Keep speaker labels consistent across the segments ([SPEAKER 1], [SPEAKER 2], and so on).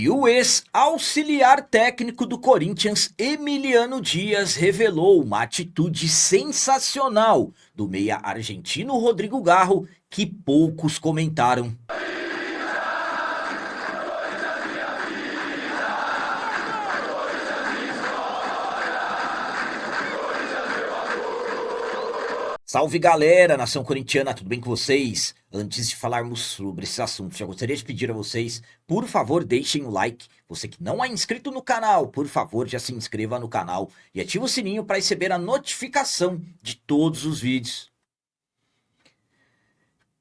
[SPEAKER 1] E o ex-auxiliar técnico do Corinthians, Emiliano Dias, revelou uma atitude sensacional do meia argentino Rodrigo Garro que poucos comentaram. Salve galera, nação corintiana, tudo bem com vocês? Antes de falarmos sobre esses assuntos, já gostaria de pedir a vocês, por favor, deixem o like. Você que não é inscrito no canal, por favor, já se inscreva no canal e ative o sininho para receber a notificação de todos os vídeos.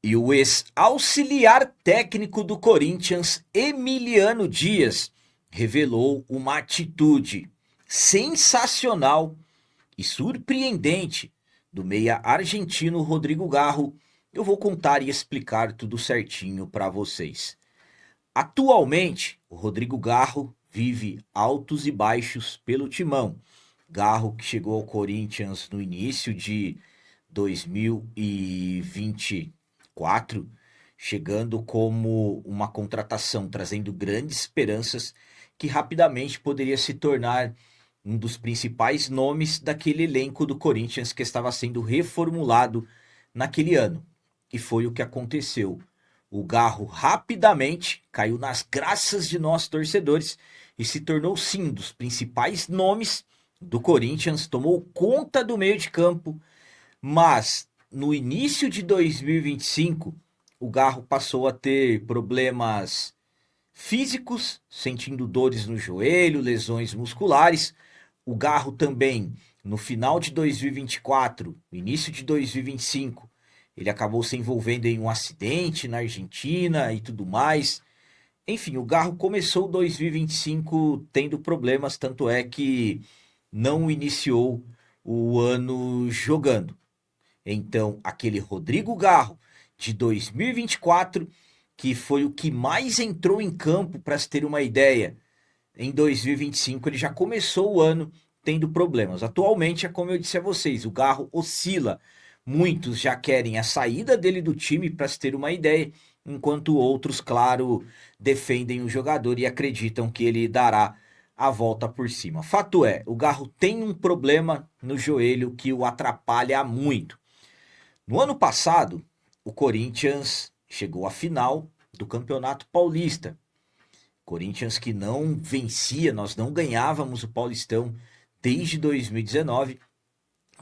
[SPEAKER 1] E o ex-auxiliar técnico do Corinthians, Emiliano Dias, revelou uma atitude sensacional e surpreendente do meia argentino Rodrigo Garro. Eu vou contar e explicar tudo certinho para vocês. Atualmente, o Rodrigo Garro vive altos e baixos pelo timão. Garro que chegou ao Corinthians no início de 2024, chegando como uma contratação, trazendo grandes esperanças que rapidamente poderia se tornar um dos principais nomes daquele elenco do Corinthians que estava sendo reformulado naquele ano. E foi o que aconteceu. O Garro rapidamente caiu nas graças de nós torcedores e se tornou sim um dos principais nomes do Corinthians, tomou conta do meio de campo, mas no início de 2025 o Garro passou a ter problemas físicos, sentindo dores no joelho, lesões musculares. O Garro também, no final de 2024, no início de 2025, ele acabou se envolvendo em um acidente na Argentina e tudo mais. Enfim, o Garro começou 2025 tendo problemas, tanto é que não iniciou o ano jogando. Então, aquele Rodrigo Garro de 2024, que foi o que mais entrou em campo, para se ter uma ideia, em 2025 ele já começou o ano tendo problemas. Atualmente, é como eu disse a vocês, o Garro oscila. Muitos já querem a saída dele do time, para se ter uma ideia, enquanto outros, claro, defendem o jogador e acreditam que ele dará a volta por cima. Fato é, o Garro tem um problema no joelho que o atrapalha muito. No ano passado, o Corinthians chegou à final do Campeonato Paulista. Corinthians que não vencia, nós não ganhávamos o Paulistão desde 2019.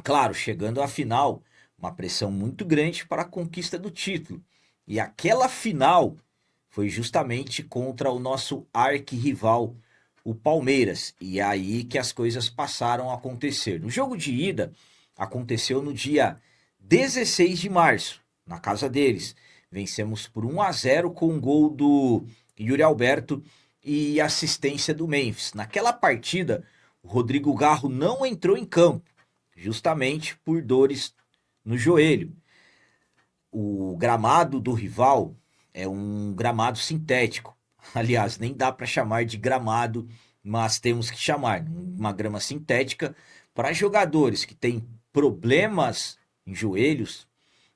[SPEAKER 1] Claro, chegando à final, uma pressão muito grande para a conquista do título. E aquela final foi justamente contra o nosso arquirrival, o Palmeiras. E é aí que as coisas passaram a acontecer. No jogo de ida, aconteceu no dia 16 de março, na casa deles. Vencemos por 1-0 com um gol do Yuri Alberto e assistência do Memphis. Naquela partida, o Rodrigo Garro não entrou em campo, justamente por dores no joelho. O gramado do rival é um gramado sintético. Aliás, nem dá para chamar de gramado, mas temos que chamar uma grama sintética para jogadores que têm problemas em joelhos.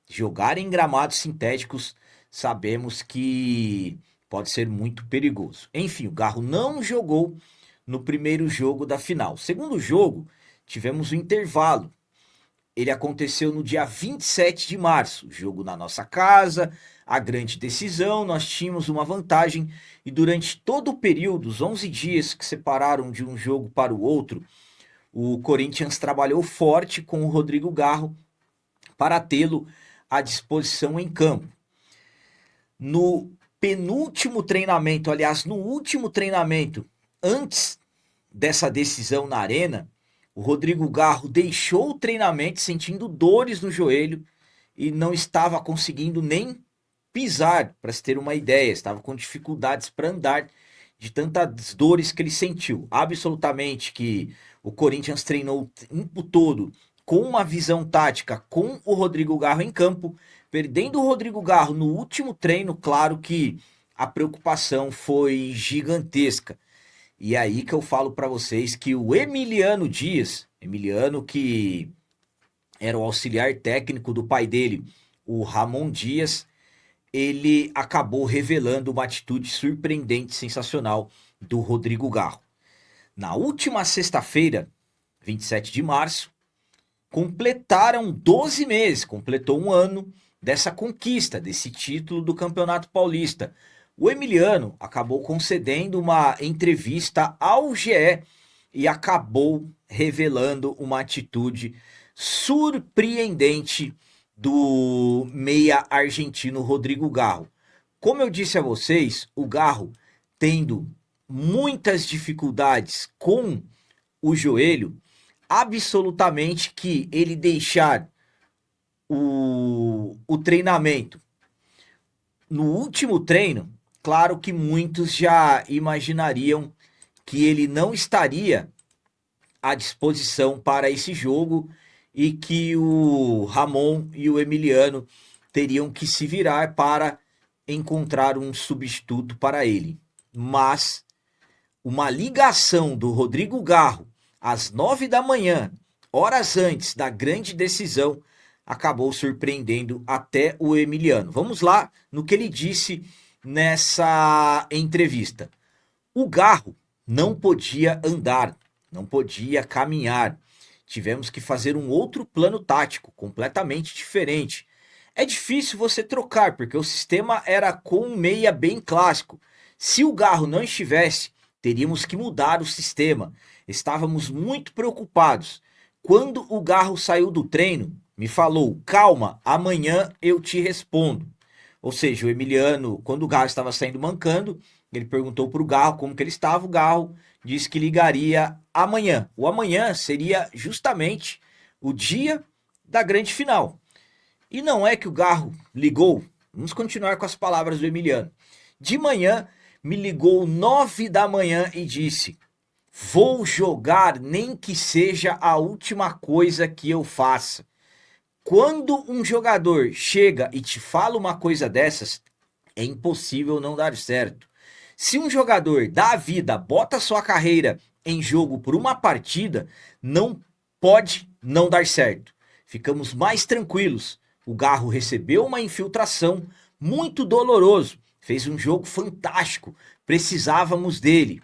[SPEAKER 1] Jogar em gramados sintéticos, sabemos que pode ser muito perigoso. Enfim, o Garro não jogou no primeiro jogo da final. Segundo jogo, tivemos o intervalo. Ele aconteceu no dia 27 de março, jogo na nossa casa, a grande decisão, nós tínhamos uma vantagem e durante todo o período, os 11 dias que separaram de um jogo para o outro, o Corinthians trabalhou forte com o Rodrigo Garro para tê-lo à disposição em campo. No penúltimo treinamento, aliás, no último treinamento, antes dessa decisão na arena, o Rodrigo Garro deixou o treinamento sentindo dores no joelho e não estava conseguindo nem pisar, para se ter uma ideia, estava com dificuldades para andar de tantas dores que ele sentiu. Absolutamente que o Corinthians treinou o tempo todo com uma visão tática com o Rodrigo Garro em campo, perdendo o Rodrigo Garro no último treino, claro que a preocupação foi gigantesca. E é aí que eu falo para vocês que o Emiliano Dias, Emiliano que era o auxiliar técnico do pai dele, o Ramon Dias, ele acabou revelando uma atitude surpreendente, sensacional do Rodrigo Garro. Na última sexta-feira, 27 de março, completaram 12 meses, completou um ano dessa conquista, desse título do Campeonato Paulista. O Emiliano acabou concedendo uma entrevista ao GE e acabou revelando uma atitude surpreendente do meia argentino Rodrigo Garro. Como eu disse a vocês, o Garro tendo muitas dificuldades com o joelho, absolutamente que ele deixar o treinamento no último treino, claro que muitos já imaginariam que ele não estaria à disposição para esse jogo e que o Ramon e o Emiliano teriam que se virar para encontrar um substituto para ele. Mas uma ligação do Rodrigo Garro às 9 da manhã, horas antes da grande decisão, acabou surpreendendo até o Emiliano. Vamos lá no que ele disse nessa entrevista. O Garro não podia andar, não podia caminhar. Tivemos que fazer um outro plano tático, completamente diferente. É difícil você trocar, porque o sistema era com um meia bem clássico. Se o Garro não estivesse, teríamos que mudar o sistema. Estávamos muito preocupados. Quando o Garro saiu do treino, me falou, calma, amanhã eu te respondo. Ou seja, o Emiliano, quando o Garro estava saindo mancando, ele perguntou para o Garro como que ele estava, o Garro disse que ligaria amanhã. O amanhã seria justamente o dia da grande final. E não é que o Garro ligou, vamos continuar com as palavras do Emiliano. De manhã, me ligou 9 da manhã e disse, vou jogar nem que seja a última coisa que eu faça. Quando um jogador chega e te fala uma coisa dessas, é impossível não dar certo. Se um jogador dá a vida, bota sua carreira em jogo por uma partida, não pode não dar certo. Ficamos mais tranquilos. O Garro recebeu uma infiltração muito doloroso. Fez um jogo fantástico. Precisávamos dele.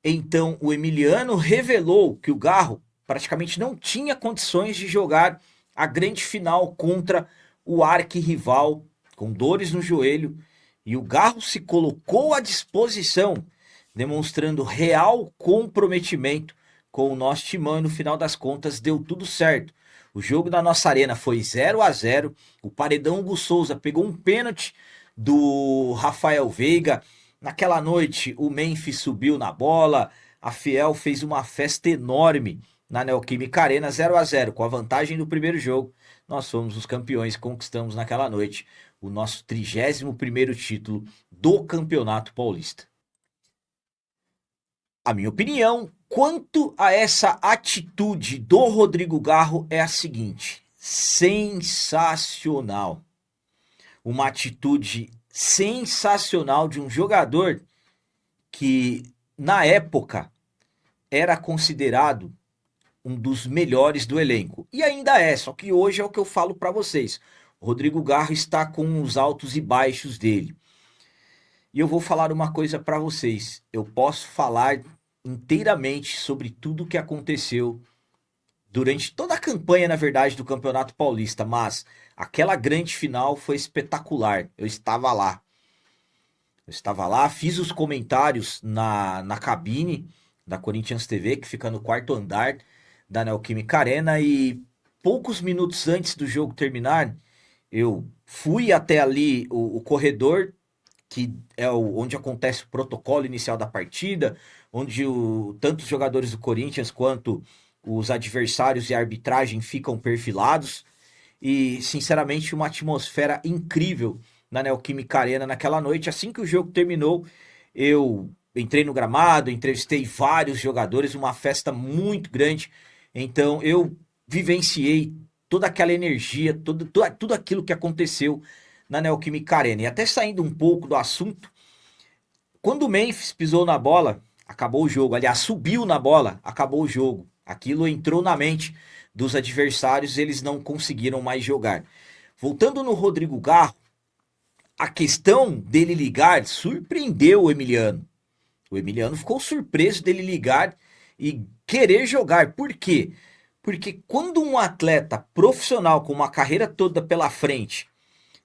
[SPEAKER 1] Então o Emiliano revelou que o Garro praticamente não tinha condições de jogar a grande final contra o arquirrival, com dores no joelho, e o Garro se colocou à disposição, demonstrando real comprometimento com o nosso timão, e no final das contas deu tudo certo. O jogo da nossa arena foi 0-0, o Paredão Hugo Souza pegou um pênalti do Rafael Veiga. Naquela noite o Memphis subiu na bola, a Fiel fez uma festa enorme na Neoquímica Arena, 0-0, com a vantagem do primeiro jogo. Nós fomos os campeões, conquistamos naquela noite o nosso 31º título do Campeonato Paulista. A minha opinião quanto a essa atitude do Rodrigo Garro é a seguinte: sensacional. Uma atitude sensacional de um jogador que, na época, era considerado um dos melhores do elenco. E ainda é, só que hoje é o que eu falo para vocês. O Rodrigo Garro está com os altos e baixos dele. E eu vou falar uma coisa para vocês. Eu posso falar inteiramente sobre tudo o que aconteceu durante toda a campanha, na verdade, do Campeonato Paulista, mas aquela grande final foi espetacular. Eu estava lá. Fiz os comentários na cabine da Corinthians TV, que fica no quarto andar da Neoquímica Arena, e poucos minutos antes do jogo terminar, eu fui até ali o corredor, que é onde acontece o protocolo inicial da partida, onde tanto os jogadores do Corinthians quanto os adversários e a arbitragem ficam perfilados, e sinceramente uma atmosfera incrível na Neoquímica Arena naquela noite. Assim que o jogo terminou, eu entrei no gramado, entrevistei vários jogadores, uma festa muito grande. Então eu vivenciei toda aquela energia, tudo aquilo que aconteceu na Neoquímica Arena. E até saindo um pouco do assunto, quando o Memphis pisou na bola, acabou o jogo. Aliás, subiu na bola, acabou o jogo. Aquilo entrou na mente dos adversários, eles não conseguiram mais jogar. Voltando no Rodrigo Garro, a questão dele ligar surpreendeu o Emiliano. O Emiliano ficou surpreso dele ligar e querer jogar. Por quê? Porque quando um atleta profissional com uma carreira toda pela frente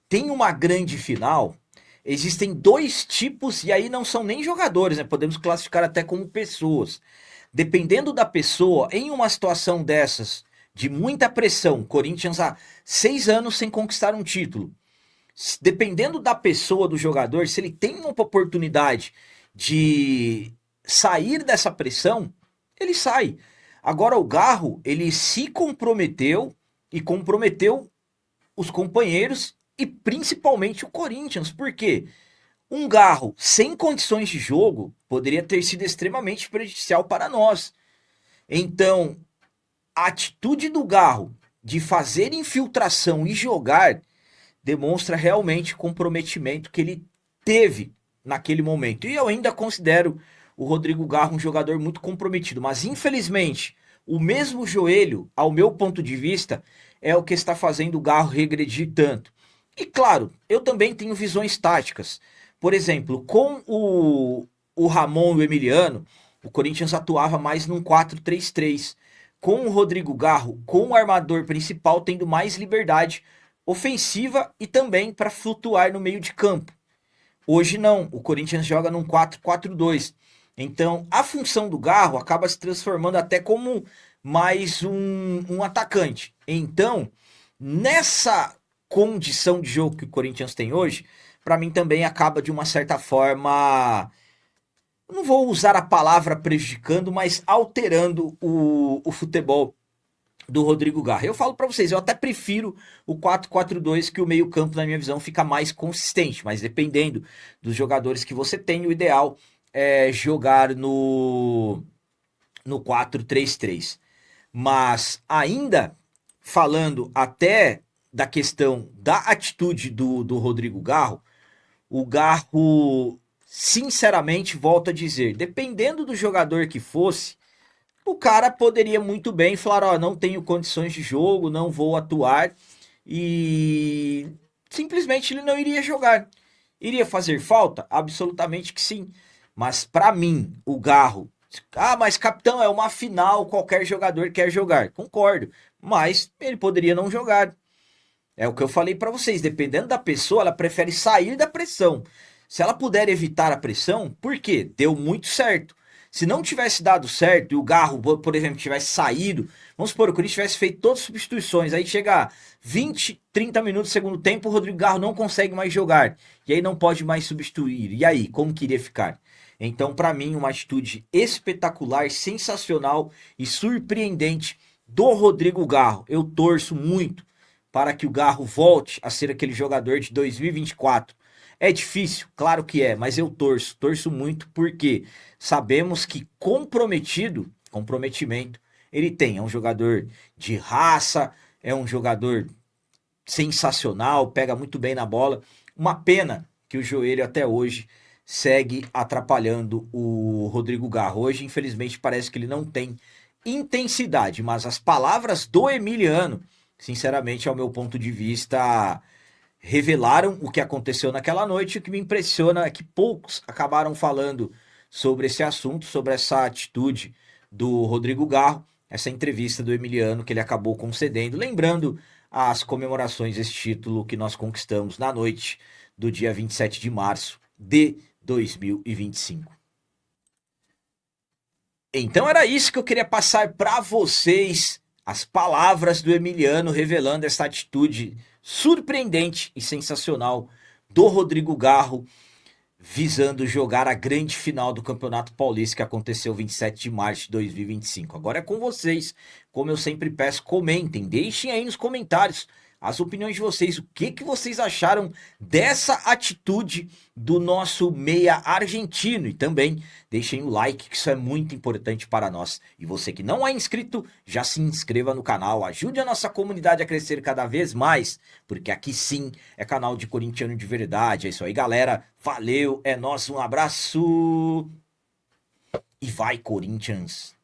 [SPEAKER 1] tem uma grande final, existem dois tipos, e aí não são nem jogadores, né? Podemos classificar até como pessoas. Dependendo da pessoa, em uma situação dessas, de muita pressão, Corinthians há 6 anos sem conquistar um título. Dependendo da pessoa, do jogador, se ele tem uma oportunidade de sair dessa pressão, ele sai. Agora o Garro, ele se comprometeu e comprometeu os companheiros e principalmente o Corinthians. Por quê? Um Garro sem condições de jogo poderia ter sido extremamente prejudicial para nós. Então, a atitude do Garro de fazer infiltração e jogar demonstra realmente o comprometimento que ele teve naquele momento. E eu ainda considero o Rodrigo Garro um jogador muito comprometido, mas infelizmente, o mesmo joelho, ao meu ponto de vista, é o que está fazendo o Garro regredir tanto. E claro, eu também tenho visões táticas. Por exemplo, com o Ramon e o Emiliano, o Corinthians atuava mais num 4-3-3. Com o Rodrigo Garro, com o armador principal, tendo mais liberdade ofensiva e também para flutuar no meio de campo. Hoje não, o Corinthians joga num 4-4-2. Então, a função do Garro acaba se transformando até como mais um atacante. Então, nessa condição de jogo que o Corinthians tem hoje, para mim também acaba de uma certa forma, não vou usar a palavra prejudicando, mas alterando o futebol do Rodrigo Garra. Eu falo para vocês, eu até prefiro o 4-4-2, que o meio-campo, na minha visão, fica mais consistente, mas dependendo dos jogadores que você tem, o ideal é jogar no 4-3-3. Mas ainda falando até da questão da atitude do Rodrigo Garro, o Garro, sinceramente, volto a dizer, dependendo do jogador que fosse, o cara poderia muito bem falar, ó, não tenho condições de jogo, não vou atuar e simplesmente ele não iria jogar. Iria fazer falta? Absolutamente que sim. Mas para mim, o Garro, mas capitão, é uma final, qualquer jogador quer jogar. Concordo, mas ele poderia não jogar. É o que eu falei para vocês, dependendo da pessoa, ela prefere sair da pressão. Se ela puder evitar a pressão, por quê? Deu muito certo. Se não tivesse dado certo e o Garro, por exemplo, tivesse saído, vamos supor, o Corinthians tivesse feito todas as substituições, aí chega 20, 30 minutos do segundo tempo, o Rodrigo Garro não consegue mais jogar, e aí não pode mais substituir. E aí, como que iria ficar? Então, para mim, uma atitude espetacular, sensacional e surpreendente do Rodrigo Garro. Eu torço muito para que o Garro volte a ser aquele jogador de 2024. É difícil, claro que é, mas eu torço muito porque sabemos que comprometimento ele tem. É um jogador de raça, é um jogador sensacional, pega muito bem na bola. Uma pena que o joelho até hoje segue atrapalhando o Rodrigo Garro. Hoje, infelizmente, parece que ele não tem intensidade, mas as palavras do Emiliano, sinceramente, ao meu ponto de vista, revelaram o que aconteceu naquela noite. O que me impressiona é que poucos acabaram falando sobre esse assunto, sobre essa atitude do Rodrigo Garro, essa entrevista do Emiliano que ele acabou concedendo, lembrando as comemorações desse título que nós conquistamos na noite do dia 27 de março de 2025. Então era isso que eu queria passar para vocês, as palavras do Emiliano revelando essa atitude surpreendente e sensacional do Rodrigo Garro, visando jogar a grande final do Campeonato Paulista que aconteceu 27 de março de 2025. Agora é com vocês, como eu sempre peço, comentem, deixem aí nos comentários as opiniões de vocês, o que vocês acharam dessa atitude do nosso meia argentino, e também deixem o like, que isso é muito importante para nós. E você que não é inscrito, já se inscreva no canal, ajude a nossa comunidade a crescer cada vez mais, porque aqui sim é canal de corintiano de verdade. É isso aí, galera, valeu, é nóis, um abraço e vai, Corinthians!